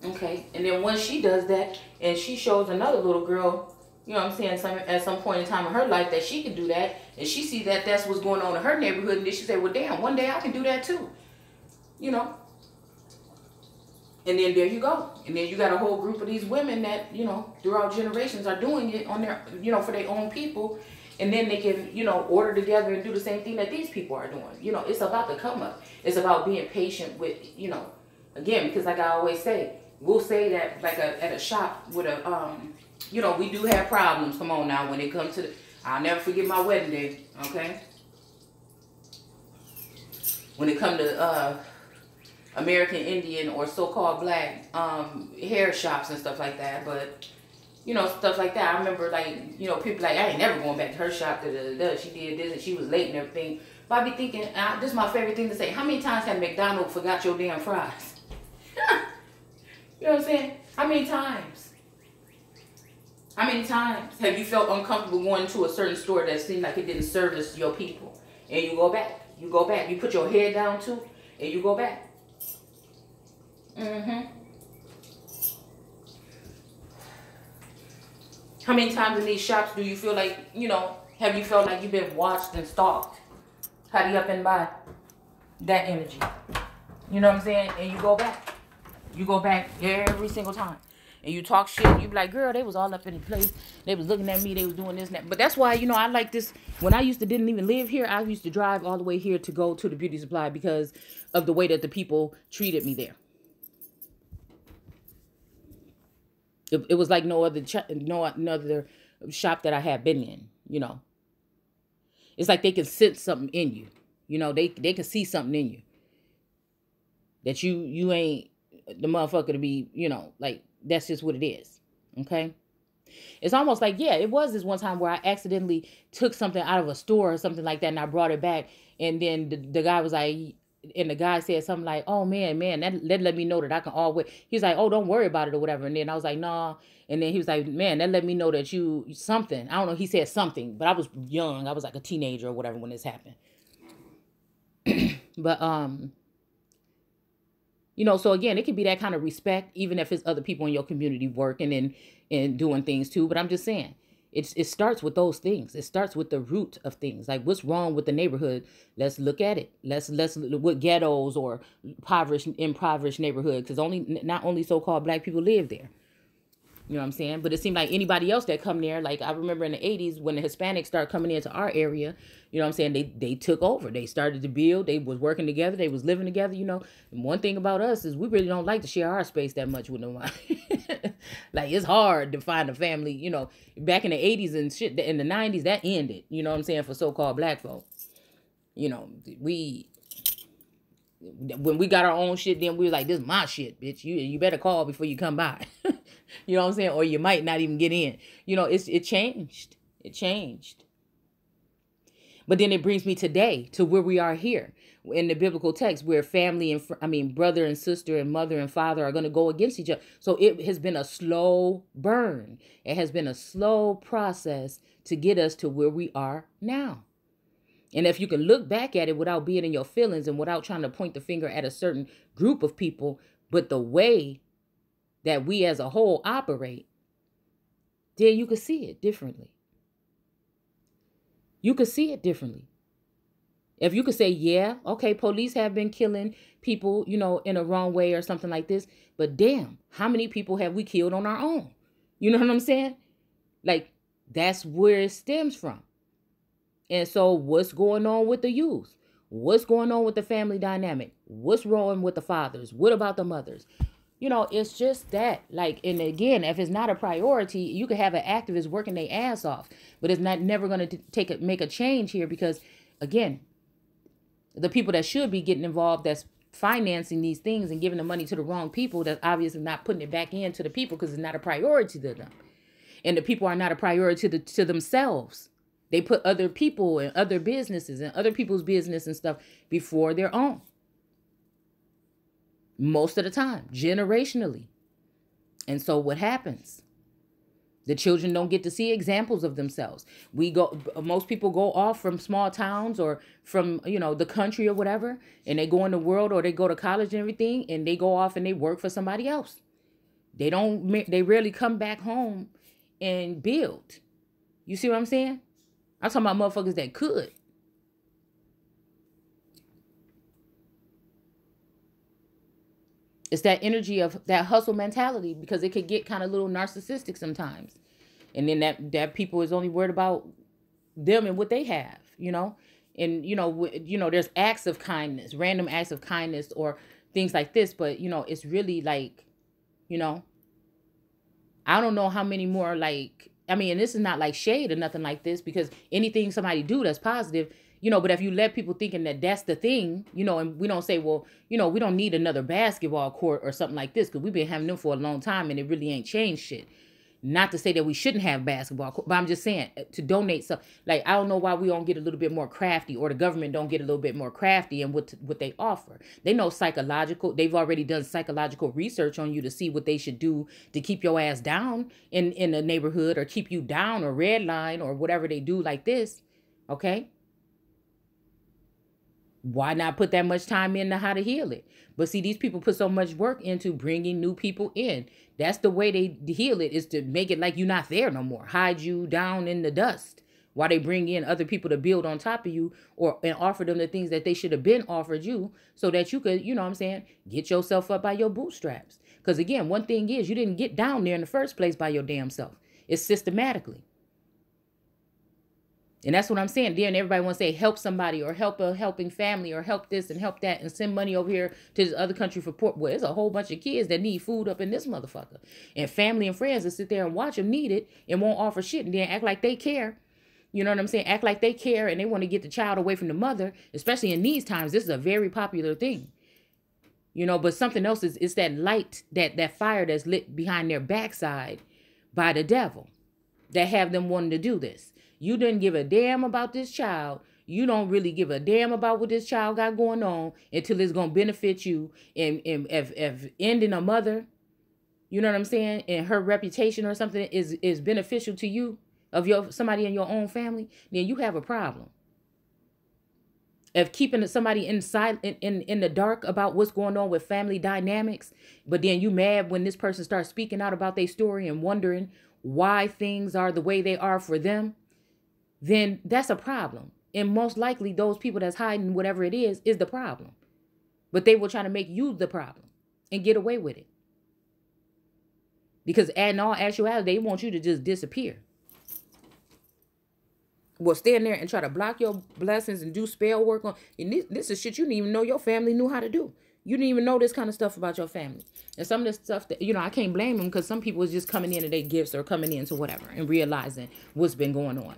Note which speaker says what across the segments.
Speaker 1: Okay, and then once she does that, and she shows another little girl, you know what I'm saying, at some point in time in her life that she can do that, and she sees that that's what's going on in her neighborhood, and then she say, well, damn, one day I can do that too, you know. And then there you go. And then you got a whole group of these women that, you know, throughout generations are doing it on their, you know, for their own people. And then they can, you know, order together and do the same thing that these people are doing. You know, it's about the come up. It's about being patient with, you know, again, because like I always say, we'll say that like at a shop with a, you know, we do have problems. Come on now, when it comes to the, I'll never forget my wedding day, okay? When it comes to American Indian or so-called black hair shops and stuff like that, but you know, stuff like that. I remember, like, you know, people like, I ain't never going back to her shop. She did this and she was late and everything. But I be thinking, this is my favorite thing to say. How many times have McDonald's forgot your damn fries? You know what I'm saying? How many times? How many times have you felt uncomfortable going to a certain store that seemed like it didn't service your people, and you go back? You go back. You put your head down too, and you go back. How many times in these shops do you feel like, you know, have you felt like you've been watched and stalked? How do you up and buy that energy? You know what I'm saying? And you go back. You go back every single time. And you talk shit. You be like, girl, they was all up in the place. They was looking at me. They was doing this and that. But that's why, you know, I like this. When I didn't even live here, I used to drive all the way here to go to the beauty supply because of the way that the people treated me there. It was like no other shop that I had been in, you know. It's like they can sense something in you. You know, they can see something in you. That you ain't the motherfucker to be, you know, like, that's just what it is. Okay? It's almost like, yeah, it was this one time where I accidentally took something out of a store or something like that, and I brought it back, and then the guy was like, and the guy said something like, oh, man, that let me know that I can always, he's like, oh, don't worry about it or whatever. And then I was like, nah. And then he was like, man, that let me know that you something. I don't know. He said something, but I was young. I was like a teenager or whatever when this happened. But, you know, so again, it could be that kind of respect, even if it's other people in your community working and doing things too. But I'm just saying, it starts with those things. It starts with the root of things. Like, what's wrong with the neighborhood? Let's look at it. Let's look what ghettos or impoverished neighborhood, because not only so-called black people live there. You know what I'm saying? But it seemed like anybody else that come there, like I remember in the 80s when the Hispanics started coming into our area, you know what I'm saying? They took over. They started to build. They was working together. They was living together, you know. And one thing about us is we really don't like to share our space that much with nobody. Like, it's hard to find a family, you know. Back in the 80s and shit, in the 90s, that ended, you know what I'm saying, for so-called black folk. You know, when we got our own shit, then we were like, this is my shit, bitch. You better call before you come by. You know what I'm saying? Or you might not even get in. You know, it changed. It changed. But then it brings me today to where we are here in the biblical text, where family and brother and sister and mother and father are going to go against each other. So it has been a slow burn. It has been a slow process to get us to where we are now. And if you can look back at it without being in your feelings and without trying to point the finger at a certain group of people, but the way that we as a whole operate, then you could see it differently. You could see it differently. If you could say, yeah, okay, police have been killing people, you know, in a wrong way or something like this, but damn, how many people have we killed on our own? You know what I'm saying? Like, that's where it stems from. And so what's going on with the youth? What's going on with the family dynamic? What's wrong with the fathers? What about the mothers? You know, it's just that, like, and again, if it's not a priority, you could have an activist working their ass off, but it's never going to make a change here because, again, the people that should be getting involved, that's financing these things and giving the money to the wrong people, that's obviously not putting it back into the people because it's not a priority to them. And the people are not a priority to themselves. They put other people and other businesses and other people's business and stuff before their own. Most of the time, generationally. And so what happens? The children don't get to see examples of themselves. Most people go off from small towns or from, you know, the country or whatever, and they go in the world or they go to college and everything, and they go off and they work for somebody else. They rarely come back home and build. You see what I'm saying? I'm talking about motherfuckers that could. It's that energy of that hustle mentality, because it could get kind of a little narcissistic sometimes. And then that people is only worried about them and what they have, you know? And, there's acts of kindness, random acts of kindness or things like this. But, it's really like, I don't know how many more, like, and this is not like shade or nothing like this, because anything somebody do that's positive, but if you let people thinking that that's the thing, and we don't say, well, we don't need another basketball court or something like this, because we've been having them for a long time and it really ain't changed shit. Not to say that we shouldn't have basketball court, but I'm just saying to donate some. Like, I don't know why we don't get a little bit more crafty, or the government don't get a little bit more crafty in what they offer. They know they've already done psychological research on you to see what they should do to keep your ass down in the neighborhood, or keep you down, or redline, or whatever they do like this. Okay? Why not put that much time into how to heal it? But see, these people put so much work into bringing new people in. That's the way they heal it, is to make it like you're not there no more. Hide you down in the dust while they bring in other people to build on top of you, and offer them the things that they should have been offered you, so that you could, get yourself up by your bootstraps. Because again, one thing is, you didn't get down there in the first place by your damn self. It's systematically. And that's what I'm saying. Then everybody wants to say help somebody, or help a helping family, or help this and help that, and send money over here to this other country for port. Well, there's a whole bunch of kids that need food up in this motherfucker. And family and friends that sit there and watch them need it and won't offer shit, and then act like they care. You know what I'm saying? Act like they care, and they want to get the child away from the mother, especially in these times. This is a very popular thing. But something else is that light, that fire that's lit behind their backside by the devil, that have them wanting to do this. You didn't give a damn about this child. You don't really give a damn about what this child got going on until it's going to benefit you. And if ending a mother, you know what I'm saying, and her reputation or something is beneficial to you, of somebody in your own family, then you have a problem. If keeping somebody in the dark about what's going on with family dynamics, but then you mad when this person starts speaking out about their story and wondering why things are the way they are for them, then that's a problem. And most likely those people that's hiding whatever it is the problem. But they will try to make you the problem and get away with it. Because in all actuality, they want you to just disappear. Well, stand there and try to block your blessings and do spell work on. And this is shit you didn't even know your family knew how to do. You didn't even know this kind of stuff about your family. And some of this stuff that, I can't blame them, because some people is just coming into their gifts, or coming into whatever, and realizing what's been going on.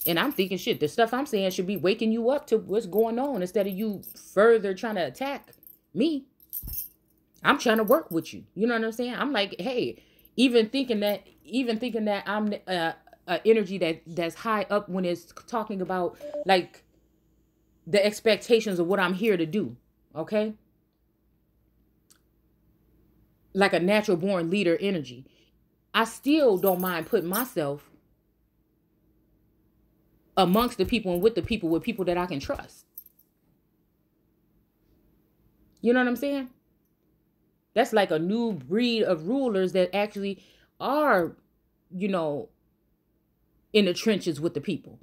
Speaker 1: And I'm thinking, shit, the stuff I'm saying should be waking you up to what's going on, instead of you further trying to attack me. I'm trying to work with you. You know what I'm saying? I'm like, hey, even thinking that I'm energy that's high up, when it's talking about like the expectations of what I'm here to do. Okay? Like a natural born leader energy. I still don't mind putting myself amongst the people and with people that I can trust. You know what I'm saying? That's like a new breed of rulers that actually are, in the trenches with the people.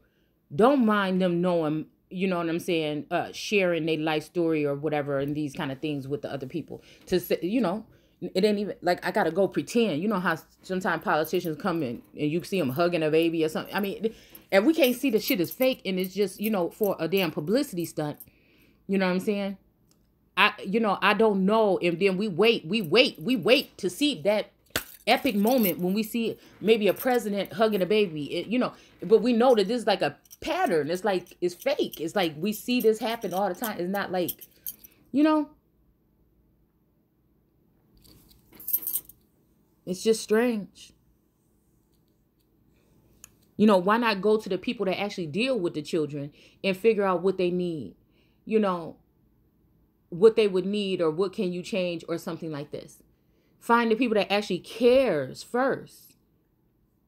Speaker 1: Don't mind them knowing, you know what I'm saying, sharing their life story or whatever, and these kind of things with the other people. To say, it ain't even like I gotta go pretend. You know how sometimes politicians come in and you see them hugging a baby or something. And we can't see the shit is fake, and it's just, for a damn publicity stunt. You know what I'm saying? I don't know. And then we wait to see that epic moment when we see maybe a president hugging a baby, but we know that this is like a pattern. It's like, it's fake. It's like we see this happen all the time. It's not like, it's just strange. Why not go to the people that actually deal with the children and figure out what they need, what they would need, or what can you change, or something like this. Find the people that actually cares first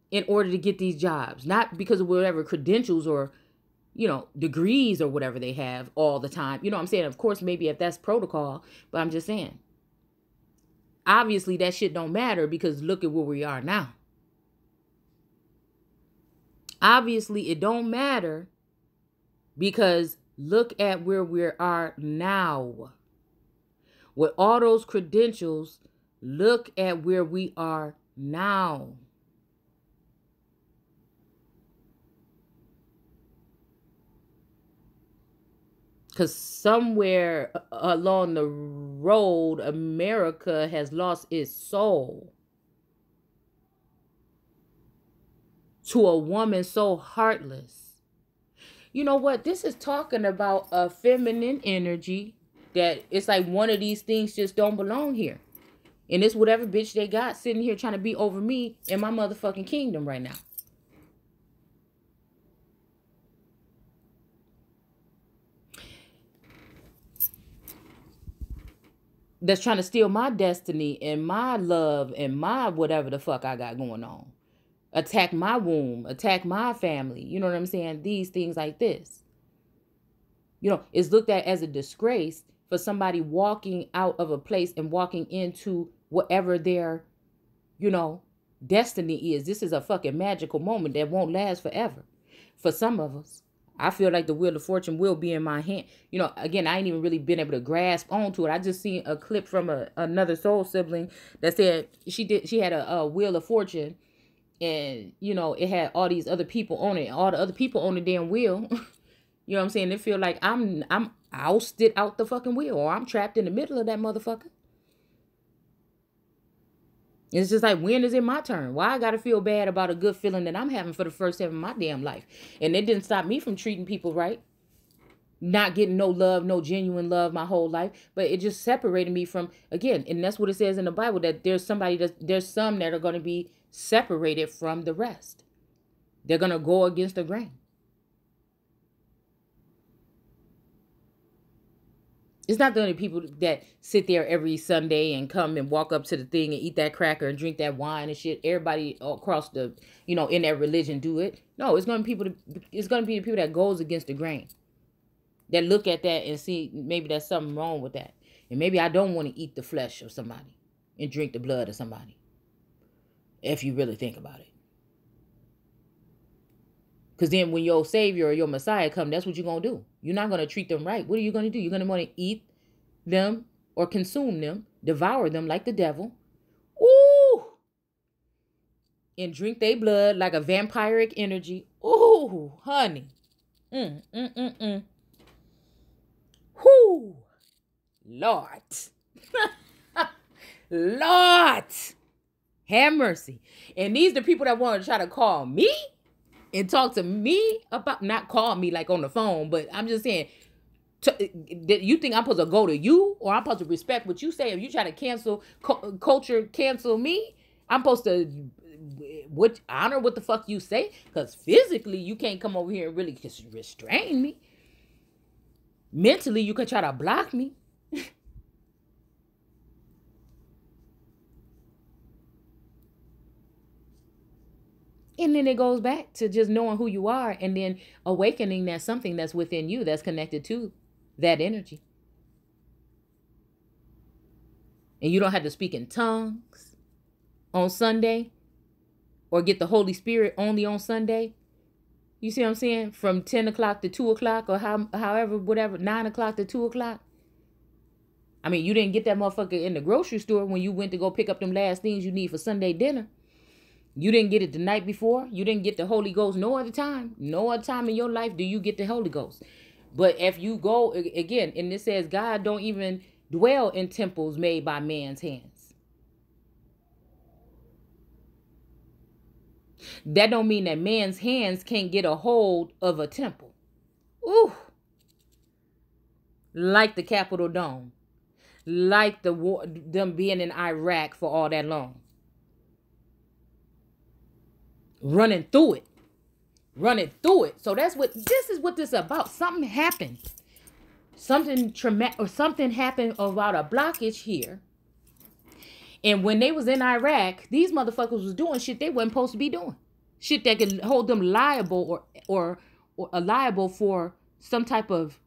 Speaker 1: in order to get these jobs, not because of whatever credentials or, degrees or whatever they have all the time. You know what I'm saying? Of course, maybe if that's protocol, but I'm just saying. obviously that shit don't matter because look at where we are now. Obviously it don't matter because look at where we are now. With all those credentials, look at where we are now. Because somewhere along the road, America has lost its soul to a woman so heartless. You know what? This is talking about a feminine energy that it's like one of these things just don't belong here. And it's whatever bitch they got sitting here trying to be over me in my motherfucking kingdom right now. That's trying to steal my destiny and my love and my whatever the fuck I got going on. Attack my womb, attack my family. You know what I'm saying? These things like this. You know, it's looked at as a disgrace for somebody walking out of a place and walking into whatever their, you know, destiny is. This is a fucking magical moment that won't last forever. For some of us, I feel like the wheel of fortune will be in my hand. You know, again, I ain't even really been able to grasp onto it. I just seen a clip from another soul sibling that said she had a wheel of fortune, and you know, it had all these other people on it. All the other people on the damn wheel. You know what I'm saying? They feel like I'm ousted out the fucking wheel, or I'm trapped in the middle of that motherfucker. It's just like, when is it my turn? Why I gotta feel bad about a good feeling that I'm having for the first time in my damn life? And it didn't stop me from treating people right. Not getting no love, no genuine love my whole life. But it just separated me from, again, and that's what it says in the Bible, that there's some that are going to be separated from the rest. They're going to go against the grain. It's not the only people that sit there every Sunday and come and walk up to the thing and eat that cracker and drink that wine and shit. Everybody across the, you know, in that religion do it. No, it's going to be the people that goes against the grain. That look at that and see maybe there's something wrong with that. And maybe I don't want to eat the flesh of somebody and drink the blood of somebody. If you really think about it. Because then when your Savior or your Messiah come, that's what you're going to do. You're not going to treat them right. What are you going to do? You're going to want to eat them or consume them, devour them like the devil. Ooh! And drink their blood like a vampiric energy. Ooh, honey. Whoo! Lord. Lord. Have mercy. And these are the people that want to try to call me and talk to me about, not call me like on the phone, but I'm just saying, you think I'm supposed to go to you, or I'm supposed to respect what you say? If you try to cancel cancel me, I'm supposed to honor what the fuck you say? Because physically, you can't come over here and really just restrain me. Mentally, you can try to block me. And then it goes back to just knowing who you are and then awakening that something that's within you that's connected to that energy. And you don't have to speak in tongues on Sunday or get the Holy Spirit only on Sunday. You see what I'm saying? From 10 o'clock to 2 o'clock or however, whatever, 9 o'clock to 2 o'clock. I mean, you didn't get that motherfucker in the grocery store when you went to go pick up them last things you need for Sunday dinner. You didn't get it the night before. You didn't get the Holy Ghost no other time. No other time in your life do you get the Holy Ghost. But if you go, again, and it says God don't even dwell in temples made by man's hands. That don't mean that man's hands can't get a hold of a temple. Ooh. Like the Capitol Dome. Like the war, them being in Iraq for all that long. Running through it. So this is what this is about. Something happened. Something traumatic, or something happened about a blockage here. And when they was in Iraq, these motherfuckers was doing shit they wasn't supposed to be doing. Shit that could hold them liable or liable for some type of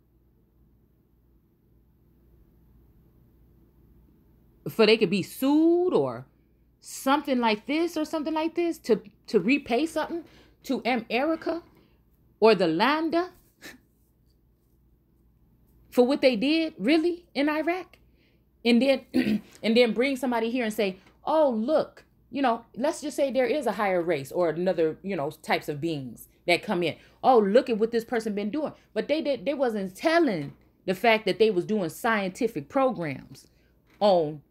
Speaker 1: for they could be sued or something like this to repay something to America or the Landa for what they did really in Iraq. And then bring somebody here and say, oh, look, let's just say there is a higher race or another, types of beings that come in. Oh, look at what this person been doing. But they wasn't telling the fact that they was doing scientific programs on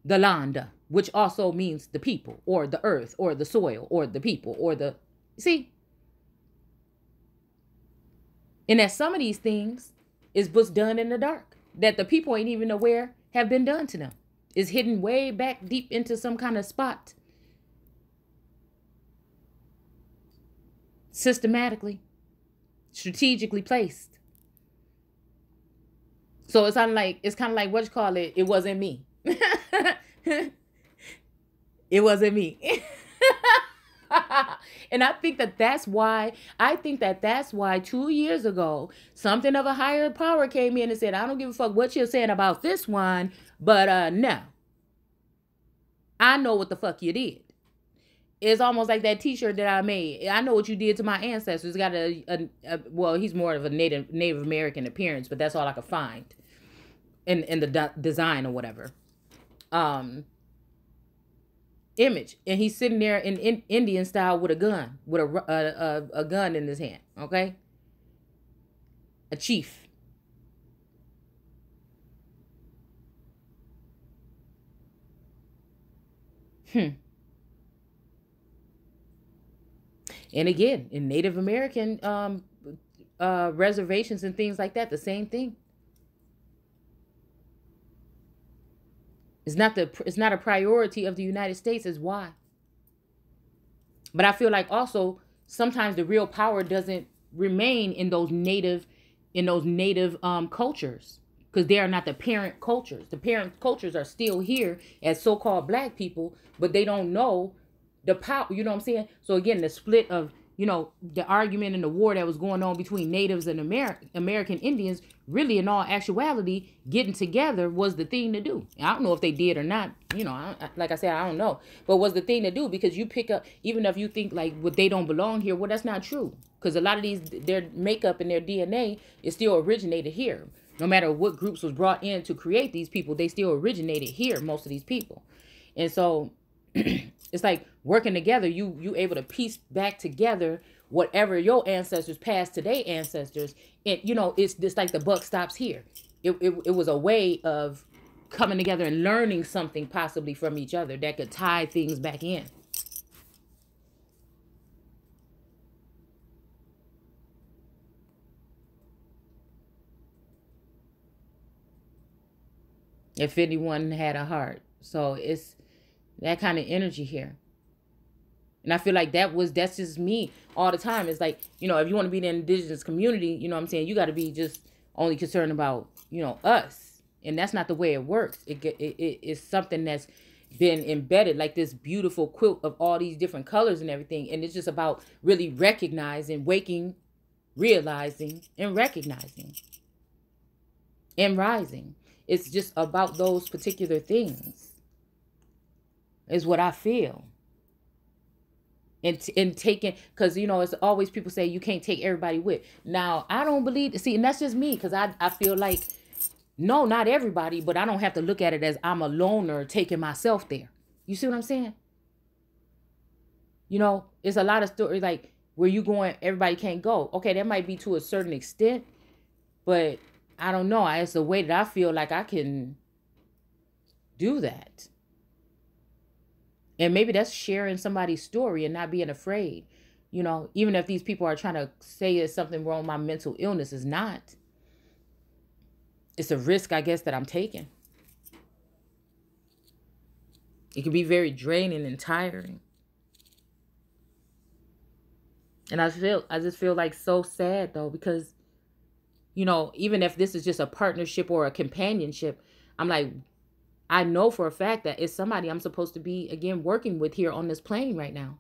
Speaker 1: the Landa, which also means the people or the earth or the soil or the people or the, see? And that some of these things is what's done in the dark, that the people ain't even aware have been done to them. Is hidden way back deep into some kind of spot. Systematically, strategically placed. So it's kind of like what you call it. It wasn't me. It wasn't me. And I think that's why 2 years ago, something of a higher power came in and said, I don't give a fuck what you're saying about this one, but no. I know what the fuck you did. It's almost like that t-shirt that I made. I know what you did to my ancestors. It's got well, he's more of a Native American appearance, but that's all I could find in the design or whatever. Image, and he's sitting there in Indian style with a gun, with a gun in his hand. Okay, a chief. And again, in Native American reservations and things like that, the same thing. It's not a priority of the United States. Is why. But I feel like also sometimes the real power doesn't remain in those native cultures, because they are not the parent cultures. The parent cultures are still here as so-called black people, but they don't know the power. You know what I'm saying? So again, the split of, the argument and the war that was going on between natives and American Indians, really in all actuality, getting together was the thing to do. I don't know if they did or not. Like I said, I don't know. But was the thing to do, because you pick up, even if you think like, well, they don't belong here. Well, that's not true. Because a lot of these, their makeup and their DNA is still originated here. No matter what groups was brought in to create these people, they still originated here, most of these people. And so it's like working together, you able to piece back together whatever your ancestors passed to their ancestors. And, it's just like the buck stops here. It was a way of coming together and learning something possibly from each other that could tie things back in. If anyone had a heart. So it's that kind of energy here. And I feel like that's just me all the time. It's like, if you want to be in the indigenous community, you know what I'm saying, you got to be just only concerned about, us. And that's not the way it works. It's something that's been embedded, like this beautiful quilt of all these different colors and everything. And it's just about really recognizing, waking, realizing, and recognizing, and rising. It's just about those particular things, is what I feel. And taking, because, it's always people say you can't take everybody with. Now, I don't believe, see, and that's just me, because I feel like, no, not everybody, but I don't have to look at it as I'm a loner taking myself there. You see what I'm saying? It's a lot of stories like where you going, everybody can't go. Okay, that might be to a certain extent, but I don't know. It's a way that I feel like I can do that. And maybe that's sharing somebody's story and not being afraid. Even if these people are trying to say there's something wrong with my mental illness, is not. It's a risk, I guess, that I'm taking. It can be very draining and tiring. And I just feel like so sad, though, because, even if this is just a partnership or a companionship, I'm like, I know for a fact that it's somebody I'm supposed to be, again, working with here on this plane right now.